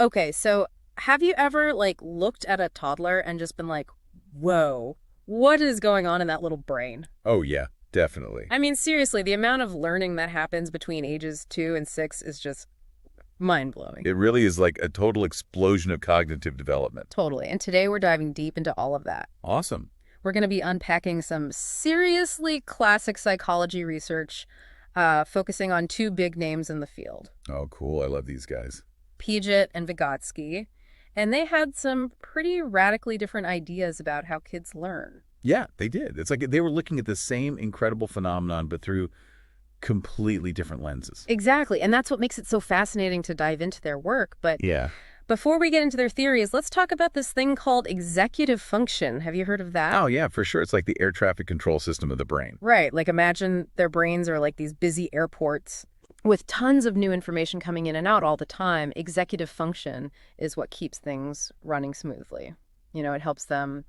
Okay, so have you ever, looked at a toddler and just been like, whoa, what is going on in that little brain? Oh, yeah, definitely. I mean, seriously, the amount of learning that happens between ages 2 and 6 is just mind-blowing. It really is like a total explosion of cognitive development. Totally. And today we're diving deep into all of that. Awesome. We're going to be unpacking some seriously classic psychology research, focusing on two big names in the field, Oh, cool. I love these guys. Piaget and Vygotsky. And they had some pretty radically different ideas about how kids learn. Yeah, they did. It's like they were looking at the same incredible phenomenon, but through completely different lenses. Exactly. And that's what makes it so fascinating to dive into their work. But Yeah. before we get into their theories, let's talk about this thing called executive function. Have you heard of that? Oh, yeah, for sure. It's like the air traffic control system of the brain. Right. Like imagine their brains are like these busy airports with tons of new information coming in and out all the time. Executive function is what keeps things running smoothly. It helps them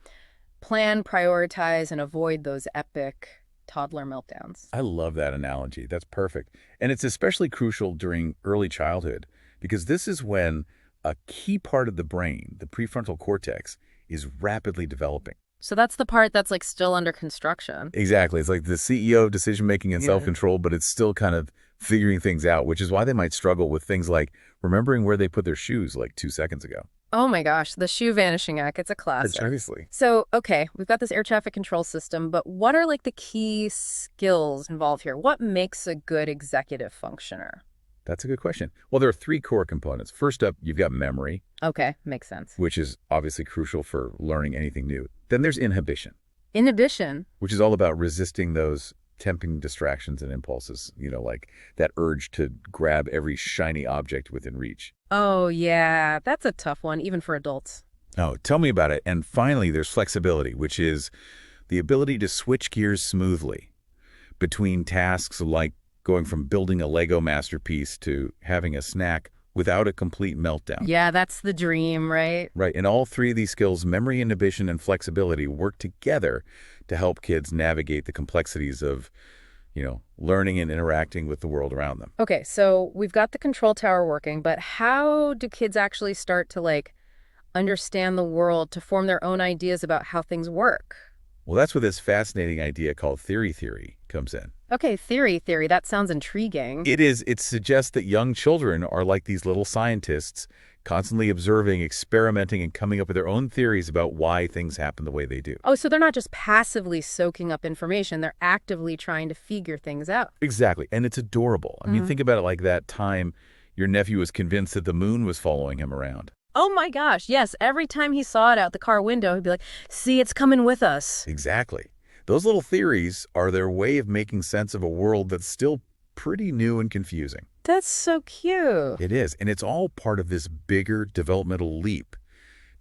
plan, prioritize, and avoid those epic toddler meltdowns. I love that analogy. That's perfect. And it's especially crucial during early childhood because this is when a key part of the brain, the prefrontal cortex, is rapidly developing. So that's the part that's still under construction. Exactly. It's like the CEO of decision-making and Yeah. self-control, but it's still kind of figuring things out, which is why they might struggle with things like remembering where they put their shoes like 2 seconds ago. Oh my gosh, the shoe vanishing act, it's a classic. Precisely. So, okay, we've got this air traffic control system, but what are the key skills involved here? What makes a good executive functioner? That's a good question. Well, there are three core components. First up, you've got memory, Okay, makes sense. which is obviously crucial for learning anything new. Then there's inhibition, Inhibition. which is all about resisting those tempting distractions and impulses, like that urge to grab every shiny object within reach. Oh, yeah, that's a tough one, even for adults. Oh, tell me about it. And finally, there's flexibility, which is the ability to switch gears smoothly between tasks like going from building a Lego masterpiece to having a snack without a complete meltdown. Yeah, that's the dream, right? Right. And all three of these skills, memory, inhibition, and flexibility, work together to help kids navigate the complexities of, learning and interacting with the world around them. Okay, so we've got the control tower working, but how do kids actually start to, understand the world, to form their own ideas about how things work? Well, that's where this fascinating idea called theory comes in. Okay, theory, that sounds intriguing. It is. It suggests that young children are like these little scientists, constantly observing, experimenting, and coming up with their own theories about why things happen the way they do. Oh, so they're not just passively soaking up information, they're actively trying to figure things out. Exactly. And it's adorable. I mean, think about it like that time your nephew was convinced that the moon was following him around. Oh my gosh, yes, every time he saw it out the car window, he'd be like, see, it's coming with us. Exactly. Those little theories are their way of making sense of a world that's still pretty new and confusing. That's so cute. It is. And it's all part of this bigger developmental leap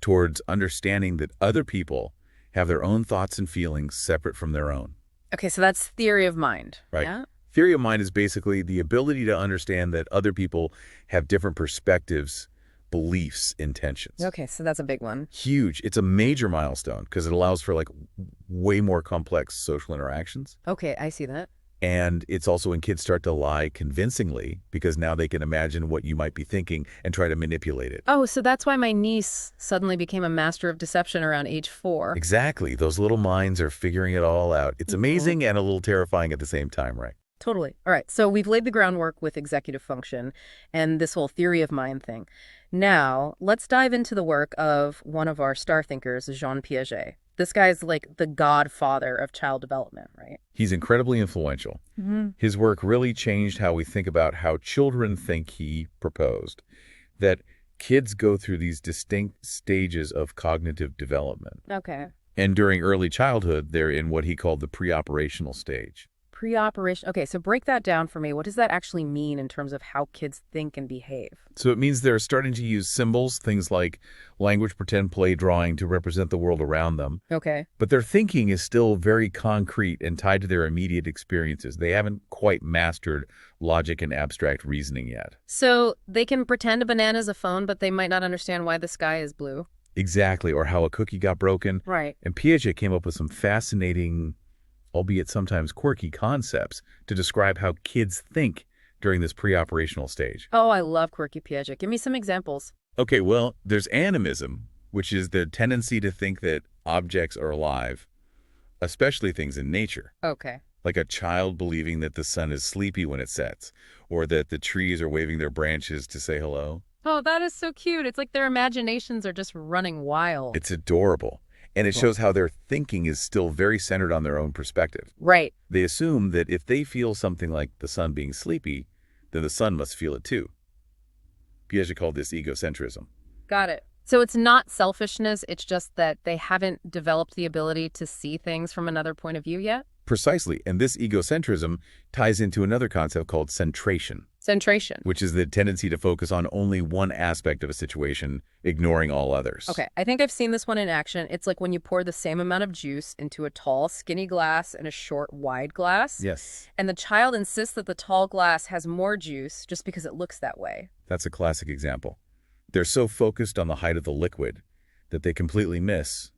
towards understanding that other people have their own thoughts and feelings separate from their own. Okay, so that's theory of mind. Right. Yeah? Theory of mind is basically the ability to understand that other people have different perspectives, beliefs, intentions. Okay, so that's a big one. Huge. It's a major milestone because it allows for way more complex social interactions. Okay, I see that. And it's also when kids start to lie convincingly because now they can imagine what you might be thinking and try to manipulate it. Oh, so that's why my niece suddenly became a master of deception around age 4. Exactly. Those little minds are figuring it all out. It's amazing and a little terrifying at the same time, right? Totally. All right, so we've laid the groundwork with executive function and this whole theory of mind thing. Now, let's dive into the work of one of our star thinkers, Jean Piaget. This guy's the godfather of child development, right? He's incredibly influential. His work really changed how we think about how children think. He proposed that kids go through these distinct stages of cognitive development. Okay. And during early childhood, they're in what he called the pre-operational stage. Pre-operation. Okay, so break that down for me. What does that actually mean in terms of how kids think and behave? So it means they're starting to use symbols, things like language, pretend, play, drawing, to represent the world around them. Okay. But their thinking is still very concrete and tied to their immediate experiences. They haven't quite mastered logic and abstract reasoning yet. So they can pretend a banana's a phone, but they might not understand why the sky is blue. Exactly, or how a cookie got broken. Right. And Piaget came up with some fascinating, albeit sometimes quirky, concepts to describe how kids think during this pre-operational stage. Oh, I love quirky Piaget. Give me some examples. Okay, well, there's animism, which is the tendency to think that objects are alive, especially things in nature, Okay. like a child believing that the sun is sleepy when it sets, or that the trees are waving their branches to say hello. Oh, that is so cute. It's like their imaginations are just running wild. It's adorable, and it Cool. shows how their thinking is still very centered on their own perspective. Right. They assume that if they feel something like the sun being sleepy, then the sun must feel it too. Piaget called this egocentrism. Got it. So it's not selfishness, it's just that they haven't developed the ability to see things from another point of view yet? Precisely, and this egocentrism ties into another concept called centration, Centration. which is the tendency to focus on only one aspect of a situation, ignoring all others. Okay, I think I've seen this one in action. It's like when you pour the same amount of juice into a tall, skinny glass and a short, wide glass. Yes, And the child insists that the tall glass has more juice just because it looks that way. that's a classic example. They're so focused on the height of the liquid that they completely miss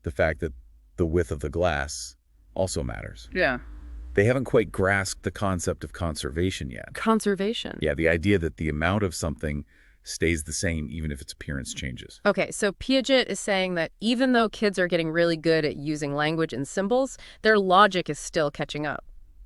the fact that the width of the glass also matters. Yeah. They haven't quite grasped the concept of conservation yet. Conservation. Yeah, the idea that the amount of something stays the same even if its appearance changes. Okay, so Piaget is saying that even though kids are getting really good at using language and symbols, their logic is still catching up.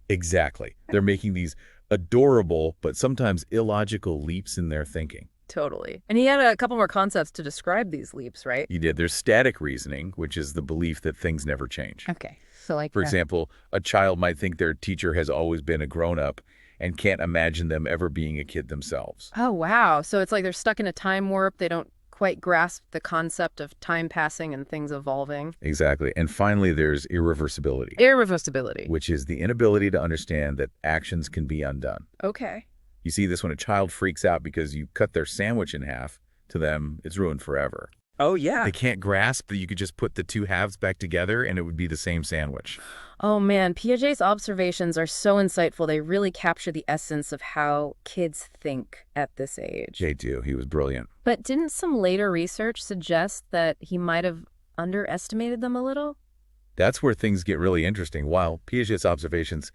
Exactly. They're making these adorable but sometimes illogical leaps in their thinking. Totally. And he had a couple more concepts to describe these leaps, right? You did. There's static reasoning, which is the belief that things never change. Okay. So like For example, a child might think their teacher has always been a grown-up and can't imagine them ever being a kid themselves. oh, wow. So it's like they're stuck in a time warp. They don't quite grasp the concept of time passing and things evolving. Exactly. And finally, there's irreversibility, Irreversibility. which is the inability to understand that actions can be undone. Okay. You see this when a child freaks out because you cut their sandwich in half. To them, it's ruined forever. Oh, yeah. They can't grasp that you could just put the two halves back together and it would be the same sandwich. Oh man, Piaget's observations are so insightful. They really capture the essence of how kids think at this age. Jay too, he was brilliant. But didn't some later research suggest that he might have underestimated them a little? That's where things get really interesting. While Piaget's observations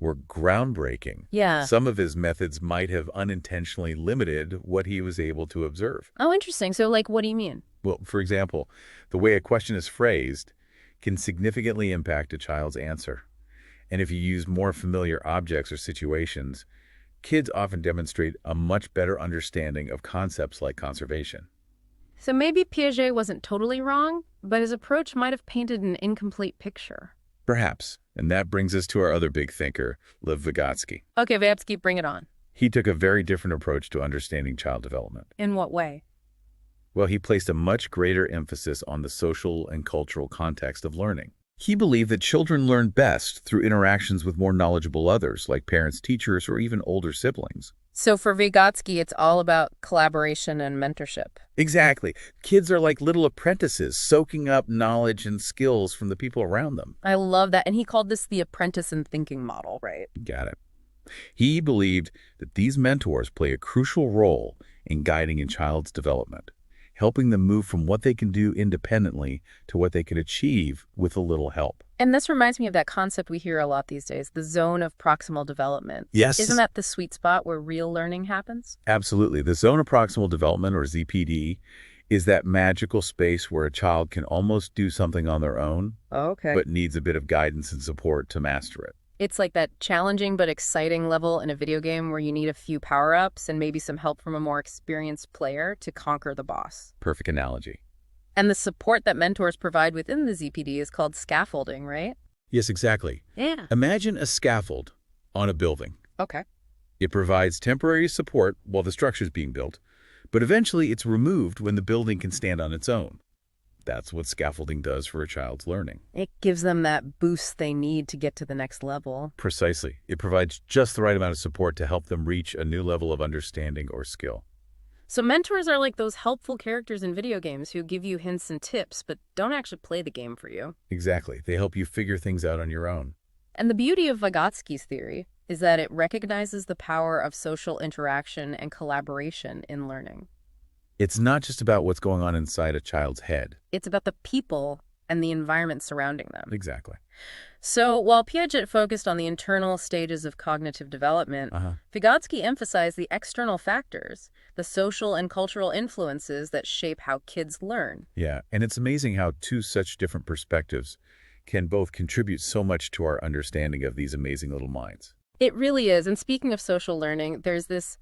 were groundbreaking, Yeah. some of his methods might have unintentionally limited what he was able to observe. Oh, interesting. So like, what do you mean? Well, for example, the way a question is phrased can significantly impact a child's answer. And if you use more familiar objects or situations, kids often demonstrate a much better understanding of concepts like conservation. So maybe Piaget wasn't totally wrong, but his approach might have painted an incomplete picture. Perhaps. And that brings us to our other big thinker, Lev Vygotsky. Okay, Vygotsky, bring it on. He took a very different approach to understanding child development. In what way? Well, he placed a much greater emphasis on the social and cultural context of learning. He believed that children learn best through interactions with more knowledgeable others, like parents, teachers, or even older siblings. So for Vygotsky, it's all about collaboration and mentorship. Exactly. Kids are like little apprentices, soaking up knowledge and skills from the people around them. I love that. And he called this the apprentice and thinking model, right? Got it. He believed that these mentors play a crucial role in guiding a child's development, helping them move from what they can do independently to what they can achieve with a little help. And this reminds me of that concept we hear a lot these days, the zone of proximal development. Yes. Isn't that the sweet spot where real learning happens? Absolutely. The zone of proximal development, or ZPD, is that magical space where a child can almost do something on their own, Okay. but needs a bit of guidance and support to master it. It's like that challenging but exciting level in a video game where you need a few power-ups and maybe some help from a more experienced player to conquer the boss. Perfect analogy. And the support that mentors provide within the ZPD is called scaffolding, right? Yes, exactly. Yeah. Imagine a scaffold on a building. Okay. It provides temporary support while the structure is being built, but eventually it's removed when the building can stand on its own. That's what scaffolding does for a child's learning. It gives them that boost they need to get to the next level. Precisely. It provides just the right amount of support to help them reach a new level of understanding or skill. So mentors are like those helpful characters in video games who give you hints and tips, but don't actually play the game for you. Exactly. They help you figure things out on your own. And the beauty of Vygotsky's theory is that it recognizes the power of social interaction and collaboration in learning. It's not just about what's going on inside a child's head. It's about the people and the environment surrounding them. Exactly. So while Piaget focused on the internal stages of cognitive development, Uh-huh. Vygotsky emphasized the external factors, the social and cultural influences that shape how kids learn. Yeah, and it's amazing how two such different perspectives can both contribute so much to our understanding of these amazing little minds. It really is. And speaking of social learning, there's this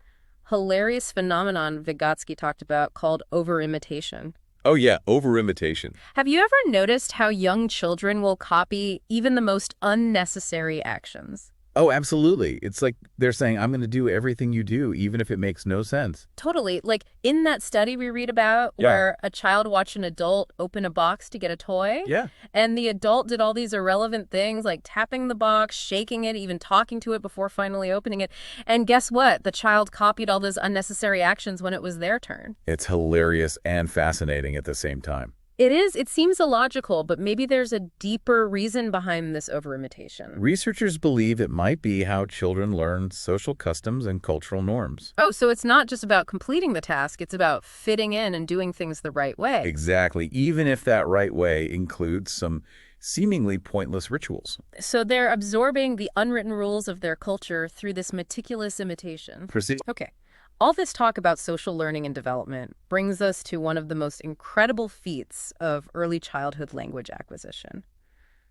hilarious phenomenon Vygotsky talked about called over-imitation. Oh yeah, over-imitation. Have you ever noticed how young children will copy even the most unnecessary actions? Oh, absolutely. It's like they're saying, I'm going to do everything you do, even if it makes no sense. Totally. Like in that study we read about Yeah. where a child watched an adult open a box to get a toy, Yeah. and the adult did all these irrelevant things like tapping the box, shaking it, even talking to it before finally opening it. And guess what? The child copied all those unnecessary actions when it was their turn. It's hilarious and fascinating at the same time. It is. It seems illogical, but maybe there's a deeper reason behind this over-imitation. Researchers believe it might be how children learn social customs and cultural norms. Oh, so it's not just about completing the task, it's about fitting in and doing things the right way. Exactly, even if that right way includes some seemingly pointless rituals. So they're absorbing the unwritten rules of their culture through this meticulous imitation. Proceed. Okay. All this talk about social learning and development brings us to one of the most incredible feats of early childhood language acquisition.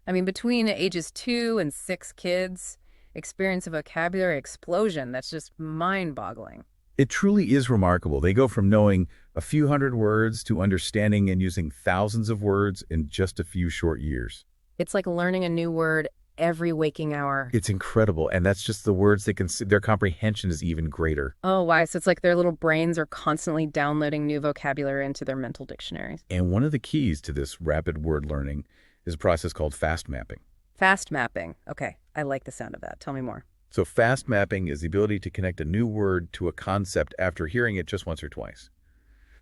I mean, between ages 2 and 6 kids experience a vocabulary explosion that's just mind-boggling. It truly is remarkable. They go from knowing a few hundred words to understanding and using thousands of words in just a few short years. It's like learning a new word every waking hour. It's incredible, and that's just the words they can. Their comprehension is even greater. Oh, wow. So it's like their little brains are constantly downloading new vocabulary into their mental dictionaries. And one of the keys to this rapid word learning is a process called fast mapping. Fast mapping. Okay, I like the sound of that. Tell me more. So fast mapping is the ability to connect a new word to a concept after hearing it just once or twice.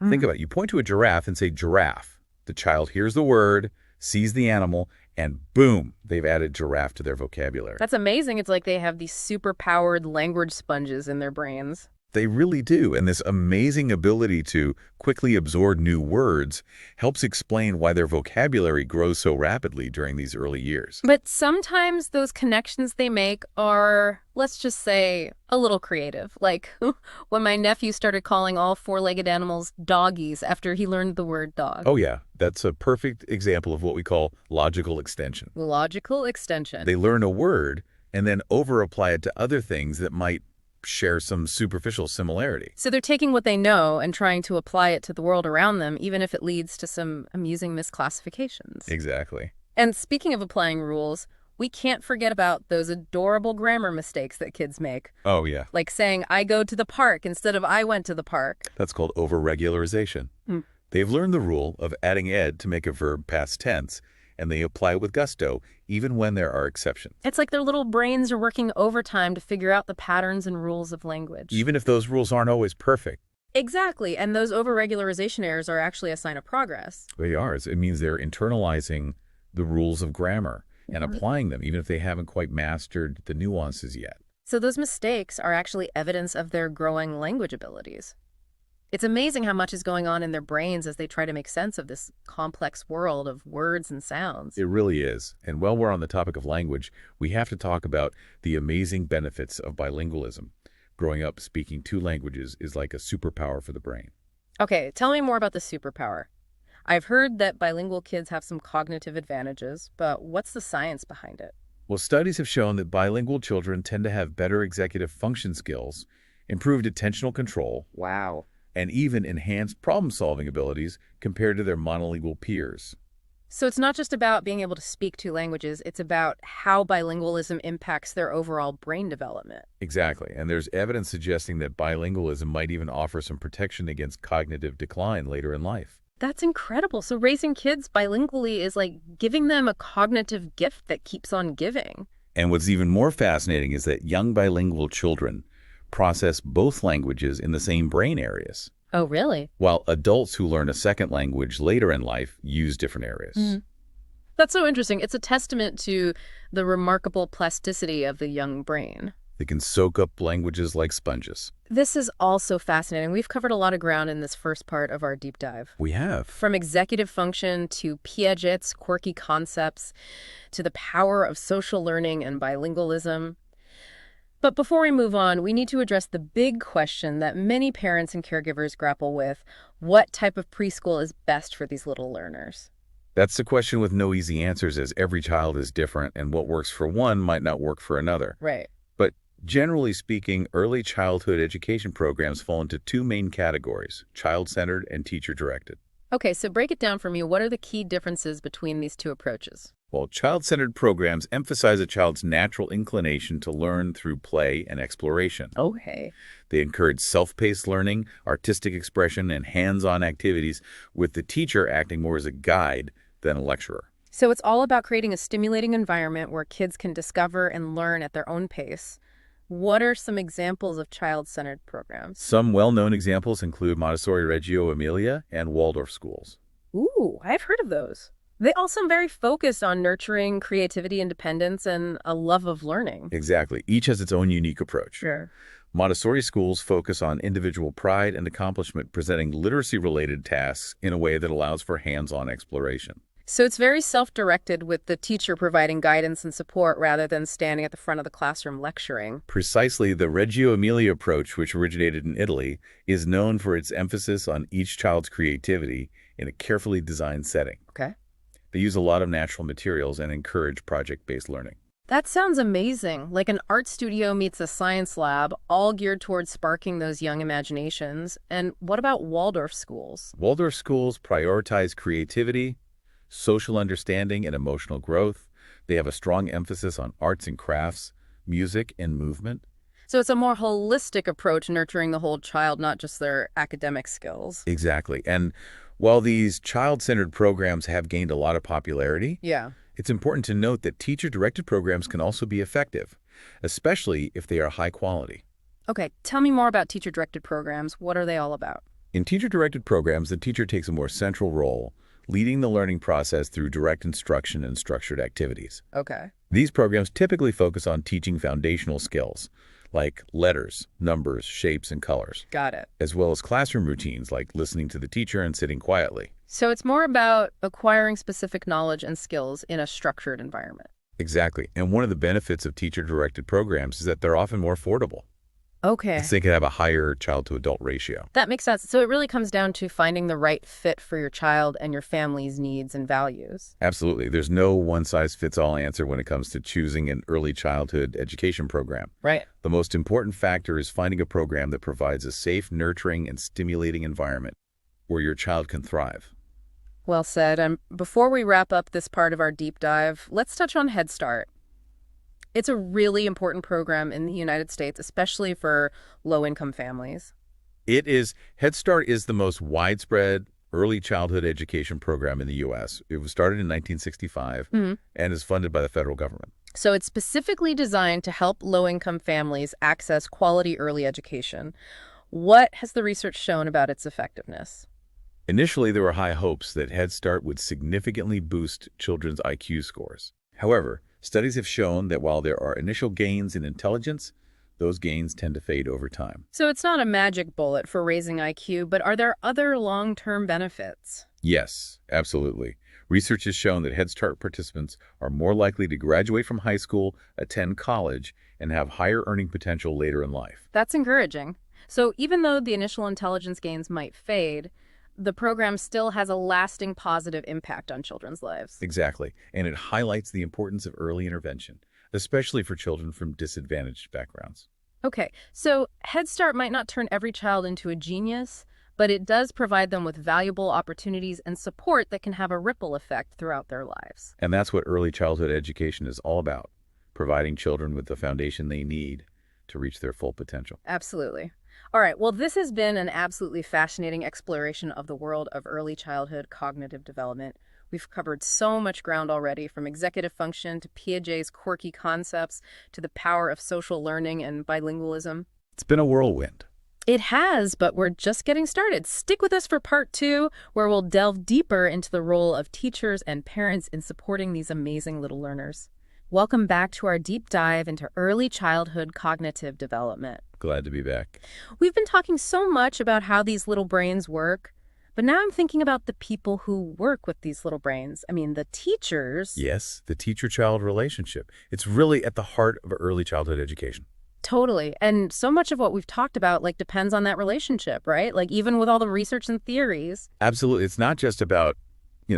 Think about it. You point to a giraffe and say giraffe. The child hears the word, sees the animal, and boom, they've added giraffe to their vocabulary. That's amazing. It's like they have these super-powered language sponges in their brains. They really do, and this amazing ability to quickly absorb new words helps explain why their vocabulary grows so rapidly during these early years. But sometimes those connections they make are, let's just say, a little creative. Like when my nephew started calling all four-legged animals doggies after he learned the word dog. Oh yeah, that's a perfect example of what we call logical extension. Logical extension. They learn a word and then over-apply it to other things that might share some superficial similarity. So they're taking what they know and trying to apply it to the world around them, even if it leads to some amusing misclassifications. Exactly. And speaking of applying rules, we can't forget about those adorable grammar mistakes that kids make. Oh yeah. Like saying, I go to the park instead of I went to the park. That's called over-regularization. They've learned the rule of adding ed to make a verb past tense, and they apply it with gusto, even when there are exceptions. It's like their little brains are working overtime to figure out the patterns and rules of language. Even if those rules aren't always perfect. Exactly, and those over-regularization errors are actually a sign of progress. They are. It means they're internalizing the rules of grammar and applying them, even if they haven't quite mastered the nuances yet. So those mistakes are actually evidence of their growing language abilities. It's amazing how much is going on in their brains as they try to make sense of this complex world of words and sounds. It really is. And while we're on the topic of language, we have to talk about the amazing benefits of bilingualism. Growing up speaking two languages is like a superpower for the brain. Okay, tell me more about the superpower. I've heard that bilingual kids have some cognitive advantages, but what's the science behind it? Well, studies have shown that bilingual children tend to have better executive function skills, improved attentional control, Wow. and even enhanced problem-solving abilities compared to their monolingual peers. So it's not just about being able to speak two languages, it's about how bilingualism impacts their overall brain development. Exactly, and there's evidence suggesting that bilingualism might even offer some protection against cognitive decline later in life. That's incredible. So raising kids bilingually is like giving them a cognitive gift that keeps on giving. And what's even more fascinating is that young bilingual children process both languages in the same brain areas, Oh, really? while adults who learn a second language later in life use different areas. That's so interesting. It's a testament to the remarkable plasticity of the young brain. They can soak up languages like sponges. This is also fascinating. We've covered a lot of ground in this first part of our deep dive. We have. From executive function to Piaget's quirky concepts to the power of social learning and bilingualism. But before we move on, we need to address the big question that many parents and caregivers grapple with. What type of preschool is best for these little learners? That's the question with no easy answers, as every child is different and what works for one might not work for another. Right. But generally speaking, early childhood education programs fall into two main categories: child-centered and teacher-directed. Okay, so break it down for me. What are the key differences between these two approaches? While child-centered programs emphasize a child's natural inclination to learn through play and exploration. Okay. They encourage self-paced learning, artistic expression, and hands-on activities, with the teacher acting more as a guide than a lecturer. So it's all about creating a stimulating environment where kids can discover and learn at their own pace. What are some examples of child-centered programs? Some well-known examples include Montessori Reggio Emilia and Waldorf schools. Ooh, I've heard of those. They all sound very focused on nurturing creativity, independence, and a love of learning. Exactly. Each has its own unique approach. Sure. Montessori schools focus on individual pride and accomplishment, presenting literacy-related tasks in a way that allows for hands-on exploration. So it's very self-directed, with the teacher providing guidance and support rather than standing at the front of the classroom lecturing. Precisely, the Reggio Emilia approach, which originated in Italy, is known for its emphasis on each child's creativity in a carefully designed setting. Okay. They use a lot of natural materials and encourage project-based learning. That sounds amazing. Like an art studio meets a science lab, all geared towards sparking those young imaginations. And what about Waldorf schools? Waldorf schools prioritize creativity, social understanding, and emotional growth. They have a strong emphasis on arts and crafts, music, and movement. So it's a more holistic approach, nurturing the whole child, not just their academic skills. Exactly. And while these child-centered programs have gained a lot of popularity, Yeah. it's important to note that teacher-directed programs can also be effective, especially if they are high quality. Okay, tell me more about teacher-directed programs. What are they all about? In teacher-directed programs, the teacher takes a more central role, leading the learning process through direct instruction and structured activities. Okay. These programs typically focus on teaching foundational skills, like letters, numbers, shapes, and colors, Got it. as well as classroom routines like listening to the teacher and sitting quietly. So it's more about acquiring specific knowledge and skills in a structured environment. Exactly. And one of the benefits of teacher-directed programs is that they're often more affordable. Okay. They can have a higher child-to-adult ratio. That makes sense. So it really comes down to finding the right fit for your child and your family's needs and values. Absolutely. There's no one-size-fits-all answer when it comes to choosing an early childhood education program. Right. The most important factor is finding a program that provides a safe, nurturing, and stimulating environment where your child can thrive. Well said. And before we wrap up this part of our deep dive, let's touch on Head Start. It's a really important program in the United States, especially for low-income families. Head Start is the most widespread early childhood education program in the U.S. It was started in 1965 and is funded by the federal government. So it's specifically designed to help low-income families access quality early education. What has the research shown about its effectiveness? Initially, there were high hopes that Head Start would significantly boost children's IQ scores. However, studies have shown that while there are initial gains in intelligence, those gains tend to fade over time. So it's not a magic bullet for raising IQ, but are there other long-term benefits? Yes, absolutely. Research has shown that Head Start participants are more likely to graduate from high school, attend college, and have higher earning potential later in life. That's encouraging. So even though the initial intelligence gains might fade, the program still has a lasting positive impact on children's lives. Exactly. And it highlights the importance of early intervention, especially for children from disadvantaged backgrounds. Okay, so Head Start might not turn every child into a genius, but it does provide them with valuable opportunities and support that can have a ripple effect throughout their lives. And that's what early childhood education is all about, providing children with the foundation they need to reach their full potential. Absolutely. All right, well, this has been an absolutely fascinating exploration of the world of early childhood cognitive development. We've covered so much ground already, from executive function to Piaget's quirky concepts to the power of social learning and bilingualism. It's been a whirlwind. It has, but we're just getting started. Stick with us for part 2, where we'll delve deeper into the role of teachers and parents in supporting these amazing little learners. Welcome back to our deep dive into early childhood cognitive development. Glad to be back. We've been talking so much about how these little brains work, but now I'm thinking about the people who work with these little brains. I mean, the teachers. Yes, the teacher-child relationship. It's really at the heart of early childhood education. Totally. And so much of what we've talked about, depends on that relationship, right? Even with all the research and theories. Absolutely. It's not just about,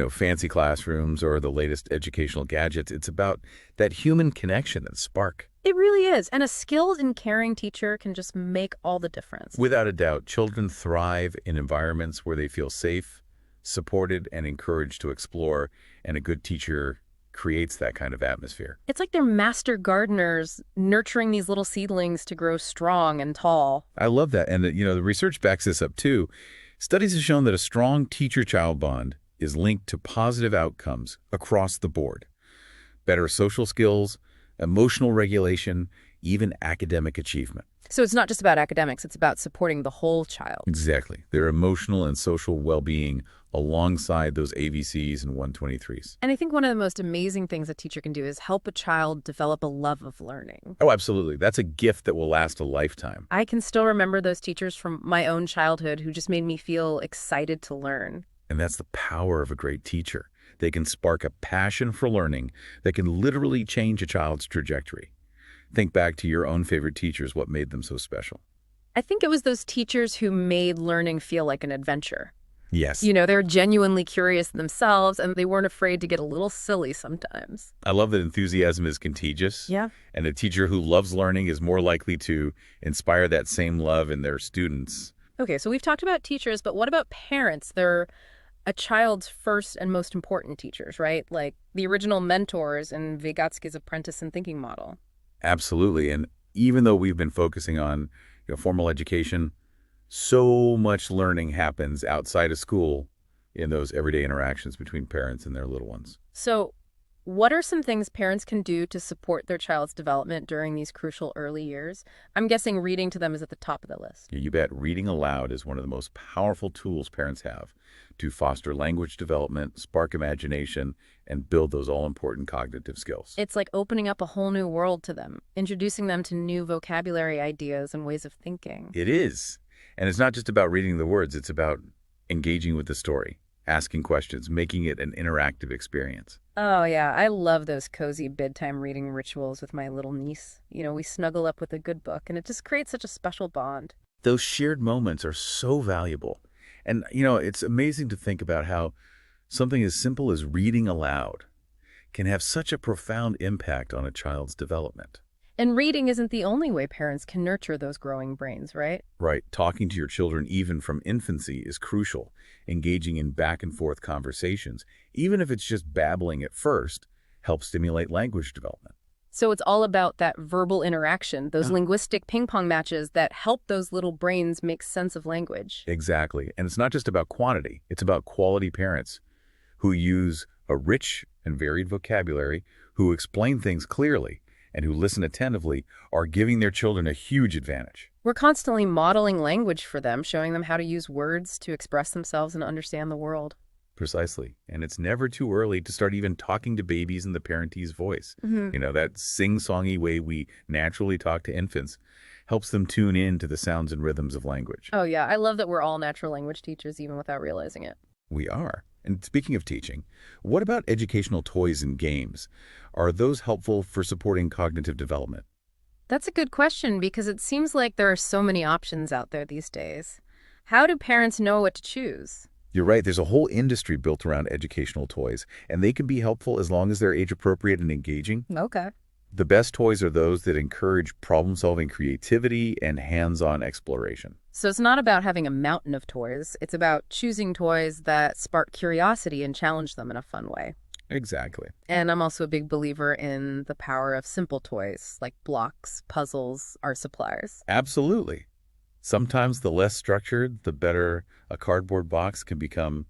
fancy classrooms or the latest educational gadgets. It's about that human connection, that spark. It really is. And a skilled and caring teacher can just make all the difference. Without a doubt, children thrive in environments where they feel safe, supported, and encouraged to explore, and a good teacher creates that kind of atmosphere. It's like they're master gardeners nurturing these little seedlings to grow strong and tall. I love that. And, the research backs this up, too. Studies have shown that a strong teacher-child bond is linked to positive outcomes across the board. Better social skills, emotional regulation, even academic achievement. So it's not just about academics, it's about supporting the whole child. Exactly. Their emotional and social well-being alongside those AVCs and 123s. And I think one of the most amazing things a teacher can do is help a child develop a love of learning. Oh, absolutely. That's a gift that will last a lifetime. I can still remember those teachers from my own childhood who just made me feel excited to learn. And that's the power of a great teacher. They can spark a passion for learning that can literally change a child's trajectory. Think back to your own favorite teachers, what made them so special. I think it was those teachers who made learning feel like an adventure. Yes. They're genuinely curious themselves, and they weren't afraid to get a little silly sometimes. I love that enthusiasm is contagious. Yeah. And a teacher who loves learning is more likely to inspire that same love in their students. Okay, so we've talked about teachers, but what about parents? They're a child's first and most important teachers, right? Like the original mentors in Vygotsky's apprentice and thinking model. Absolutely. And even though we've been focusing on formal education, so much learning happens outside of school in those everyday interactions between parents and their little ones. So what are some things parents can do to support their child's development during these crucial early years? I'm guessing reading to them is at the top of the list. You bet. Reading aloud is one of the most powerful tools parents have to foster language development, spark imagination, and build those all-important cognitive skills. It's like opening up a whole new world to them, introducing them to new vocabulary ideas and ways of thinking. It is. And it's not just about reading the words. It's about engaging with the story, asking questions, making it an interactive experience. Oh, yeah. I love those cozy bedtime reading rituals with my little niece. We snuggle up with a good book, and it just creates such a special bond. Those shared moments are so valuable. And, it's amazing to think about how something as simple as reading aloud can have such a profound impact on a child's development. And reading isn't the only way parents can nurture those growing brains, right? Right. Talking to your children even from infancy is crucial. Engaging in back and forth conversations, even if it's just babbling at first, helps stimulate language development. So it's all about that verbal interaction, those linguistic ping pong matches that help those little brains make sense of language. Exactly. And it's not just about quantity. It's about quality parents who use a rich and varied vocabulary, who explain things clearly, and who listen attentively are giving their children a huge advantage. We're constantly modeling language for them, showing them how to use words to express themselves and understand the world. Precisely. And it's never too early to start even talking to babies in the parentee's voice. Mm-hmm. That sing-songy way we naturally talk to infants helps them tune in to the sounds and rhythms of language. Oh, yeah. I love that we're all natural language teachers, even without realizing it. We are. And speaking of teaching, what about educational toys and games? Are those helpful for supporting cognitive development? That's a good question because it seems like there are so many options out there these days. How do parents know what to choose? You're right. There's a whole industry built around educational toys, and they can be helpful as long as they're age-appropriate and engaging. Okay. The best toys are those that encourage problem-solving creativity and hands-on exploration. So it's not about having a mountain of toys. It's about choosing toys that spark curiosity and challenge them in a fun way. Exactly. And I'm also a big believer in the power of simple toys like blocks, puzzles, art supplies. Absolutely. Sometimes the less structured, the better. A cardboard box can become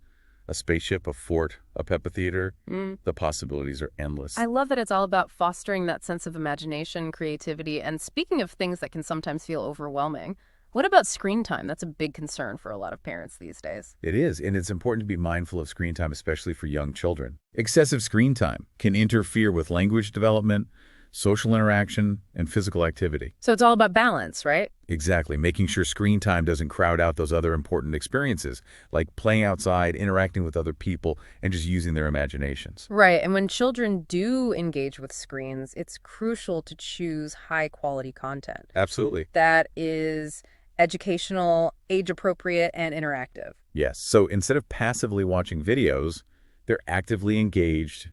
a spaceship, a fort, a Peppa theater. The possibilities are endless. I love that it's all about fostering that sense of imagination, creativity, and speaking of things that can sometimes feel overwhelming, What about screen time? That's a big concern for a lot of parents these days. It is, and it's important to be mindful of screen time, especially for young children. Excessive screen time can interfere with language development, social interaction, and physical activity. So it's all about balance, right? Exactly, making sure screen time doesn't crowd out those other important experiences, like playing outside, interacting with other people, and just using their imaginations. Right. And when children do engage with screens, it's crucial to choose high quality content Absolutely. that is educational, age appropriate, and interactive. Yes, so instead of passively watching videos, they're actively engaged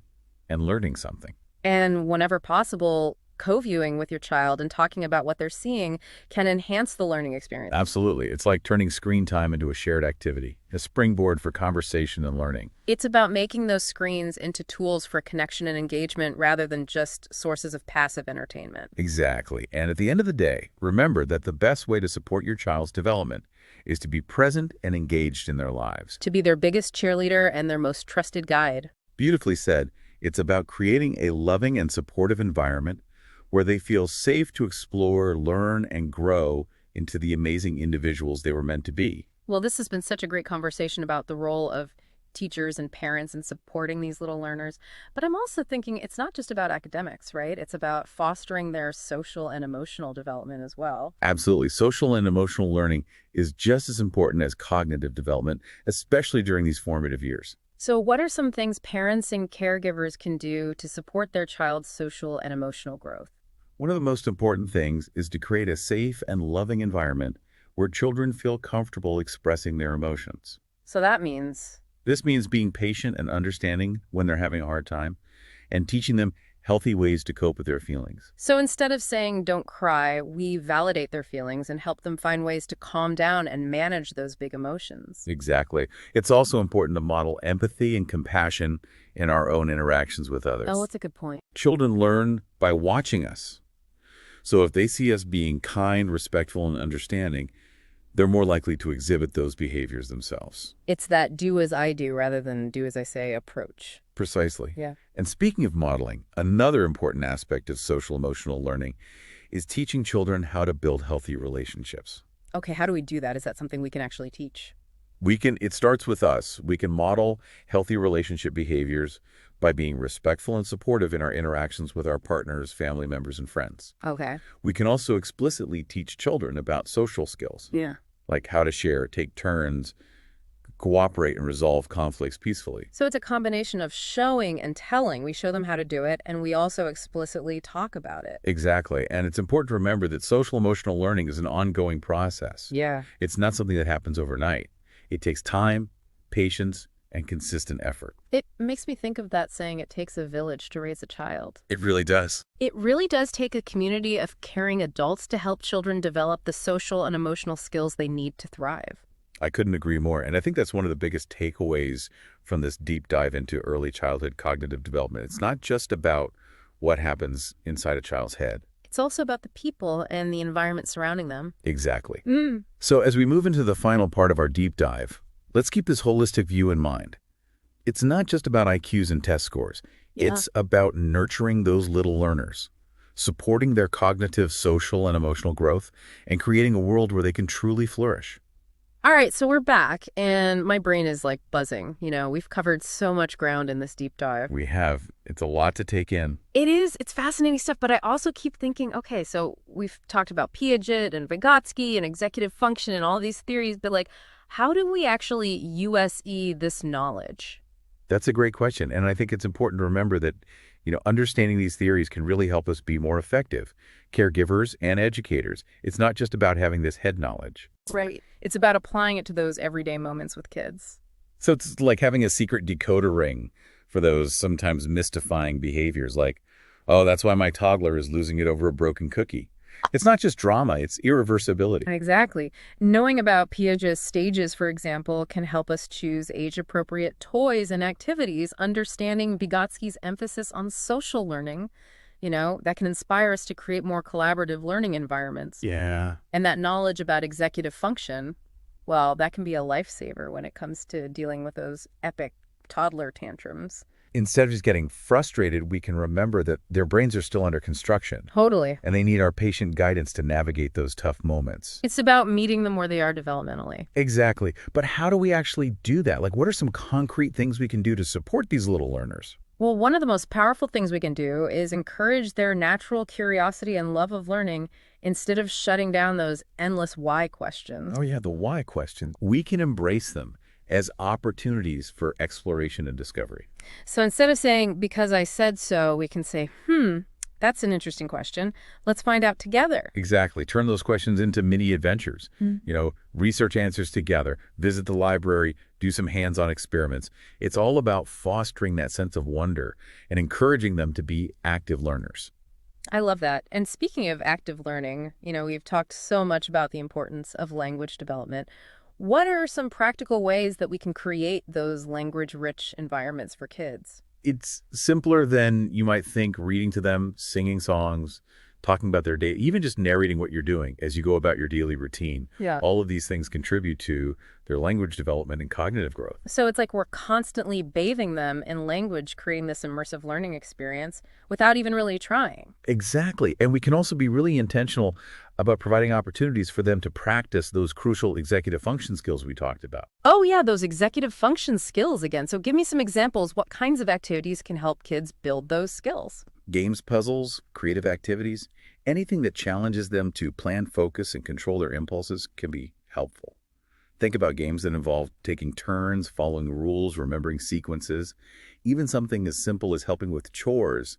and learning something. And whenever possible, co-viewing with your child and talking about what they're seeing can enhance the learning experience. Absolutely. It's like turning screen time into a shared activity, a springboard for conversation and learning. It's about making those screens into tools for connection and engagement rather than just sources of passive entertainment. Exactly. And at the end of the day, remember that the best way to support your child's development is to be present and engaged in their lives. To be their biggest cheerleader and their most trusted guide. Beautifully said. It's about creating a loving and supportive environment where they feel safe to explore, learn, and grow into the amazing individuals they were meant to be. Well, this has been such a great conversation about the role of teachers and parents in supporting these little learners. But I'm also thinking it's not just about academics, right? It's about fostering their social and emotional development as well. Absolutely. Social and emotional learning is just as important as cognitive development, especially during these formative years. So what are some things parents and caregivers can do to support their child's social and emotional growth? One of the most important things is to create a safe and loving environment where children feel comfortable expressing their emotions. So that means, This means being patient and understanding when they're having a hard time and teaching them healthy ways to cope with their feelings. so instead of saying don't cry, we validate their feelings and help them find ways to calm down and manage those big emotions. Exactly. It's also important to model empathy and compassion in our own interactions with others. Oh, that's a good point. Children learn by watching us. So if they see us being kind, respectful, and understanding, they're more likely to exhibit those behaviors themselves. It's that do as I do rather than do as I say approach. Precisely. Yeah. And speaking of modeling, another important aspect of social emotional learning is teaching children how to build healthy relationships. Okay, how do we do that? Is that something we can actually teach? It starts with us. We can model healthy relationship behaviors by being respectful and supportive in our interactions with our partners, family members, and friends. Okay. We can also explicitly teach children about social skills, Yeah. like how to share, take turns, cooperate, and resolve conflicts peacefully. So it's a combination of showing and telling. We show them how to do it, and we also explicitly talk about it. Exactly. And it's important to remember that social emotional learning is an ongoing process. Yeah. It's not something that happens overnight. It takes time, patience, and consistent effort. It makes me think of that saying, it takes a village to raise a child. It really does. It really does take a community of caring adults to help children develop the social and emotional skills they need to thrive. I couldn't agree more. And I think that's one of the biggest takeaways from this deep dive into early childhood cognitive development. It's not just about what happens inside a child's head. It's also about the people and the environment surrounding them. Exactly. So as we move into the final part of our deep dive, let's keep this holistic view in mind. It's not just about IQs and test scores. Yeah. It's about nurturing those little learners, supporting their cognitive, social, and emotional growth, and creating a world where they can truly flourish. All right, so we're back, and my brain is like buzzing. We've covered so much ground in this deep dive. We have. It's a lot to take in. It is. It's fascinating stuff, but I also keep thinking, okay, so we've talked about Piaget and Vygotsky and executive function and all these theories, but like, how do we actually USE this knowledge? That's a great question. And I think it's important to remember that, understanding these theories can really help us be more effective caregivers and educators. It's not just about having this head knowledge. Right. It's about applying it to those everyday moments with kids. So it's like having a secret decoder ring for those sometimes mystifying behaviors like, oh, that's why my toddler is losing it over a broken cookie. It's not just drama, it's irreversibility. Exactly. Knowing about Piaget's stages, for example, can help us choose age-appropriate toys and activities. Understanding Vygotsky's emphasis on social learning, that can inspire us to create more collaborative learning environments. Yeah. And that knowledge about executive function, well, that can be a lifesaver when it comes to dealing with those epic toddler tantrums. Instead of just getting frustrated, we can remember that their brains are still under construction, Totally. and they need our patient guidance to navigate those tough moments. It's about meeting them where they are developmentally. Exactly. But how do we actually do that? Like, what are some concrete things we can do to support these little learners? Well, one of the most powerful things we can do is encourage their natural curiosity and love of learning instead of shutting down those endless why questions. Oh, yeah, the why question. We can embrace them as opportunities for exploration and discovery. So instead of saying, because I said so, we can say, that's an interesting question. Let's find out together. Exactly. Turn those questions into mini adventures. Research answers together, visit the library, do some hands-on experiments. It's all about fostering that sense of wonder and encouraging them to be active learners. I love that. And speaking of active learning, we've talked so much about the importance of language development. What are some practical ways that we can create those language-rich environments for kids? It's simpler than you might think, reading to them, singing songs, talking about their day, even just narrating what you're doing as you go about your daily routine. Yeah. All of these things contribute to their language development and cognitive growth. So it's like we're constantly bathing them in language, creating this immersive learning experience without even really trying. Exactly. And we can also be really intentional about providing opportunities for them to practice those crucial executive function skills we talked about. Oh, yeah, those executive function skills again. So give me some examples. What kinds of activities can help kids build those skills? Games, puzzles, creative activities, anything that challenges them to plan, focus, and control their impulses can be helpful. Think about games that involve taking turns, following rules, remembering sequences. Even something as simple as helping with chores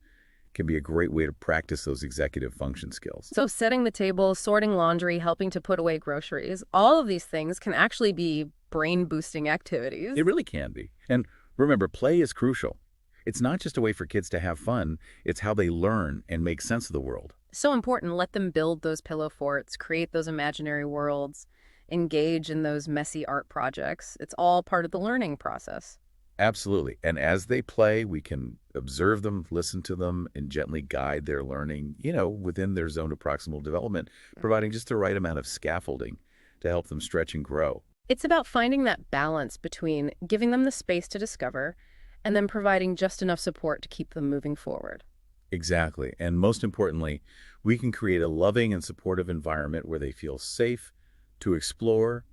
can be a great way to practice those executive function skills. So setting the table, sorting laundry, helping to put away groceries, all of these things can actually be brain-boosting activities. It really can be. And remember, play is crucial. It's not just a way for kids to have fun, it's how they learn and make sense of the world. So important. Let them build those pillow forts, create those imaginary worlds, engage in those messy art projects. It's all part of the learning process. Absolutely. And as they play, we can observe them, listen to them, and gently guide their learning, within their zone of proximal development, providing just the right amount of scaffolding to help them stretch and grow. It's about finding that balance between giving them the space to discover and then providing just enough support to keep them moving forward. Exactly. And most importantly, we can create a loving and supportive environment where they feel safe to explore,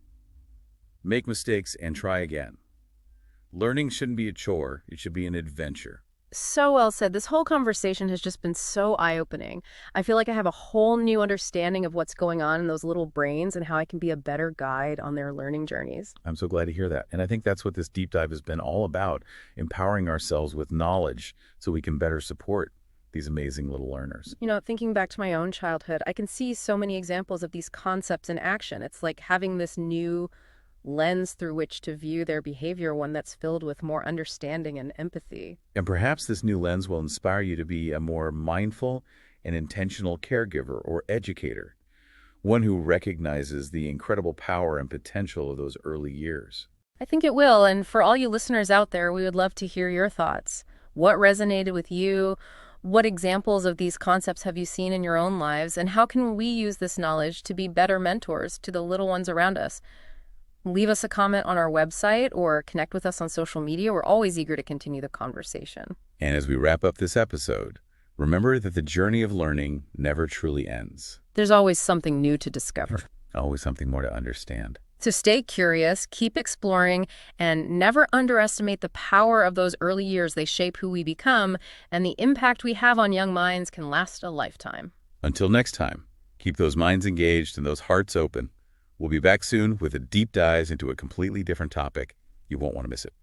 make mistakes, and try again. Learning shouldn't be a chore. It should be an adventure. So well said. This whole conversation has just been so eye-opening. I feel like I have a whole new understanding of what's going on in those little brains and how I can be a better guide on their learning journeys. I'm so glad to hear that. And I think that's what this deep dive has been all about, empowering ourselves with knowledge so we can better support these amazing little learners. Thinking back to my own childhood, I can see so many examples of these concepts in action. It's like having this new lens through which to view their behavior, one that's filled with more understanding and empathy. And perhaps this new lens will inspire you to be a more mindful and intentional caregiver or educator, one who recognizes the incredible power and potential of those early years. I think it will, and for all you listeners out there, we would love to hear your thoughts. What resonated with you? What examples of these concepts have you seen in your own lives? And how can we use this knowledge to be better mentors to the little ones around us? Leave us a comment on our website or connect with us on social media. We're always eager to continue the conversation. And as we wrap up this episode, remember that the journey of learning never truly ends. There's always something new to discover. Always something more to understand. So stay curious, keep exploring, and never underestimate the power of those early years. They shape who we become, and the impact we have on young minds can last a lifetime. Until next time, keep those minds engaged and those hearts open. We'll be back soon with a deep dive into a completely different topic. You won't want to miss it.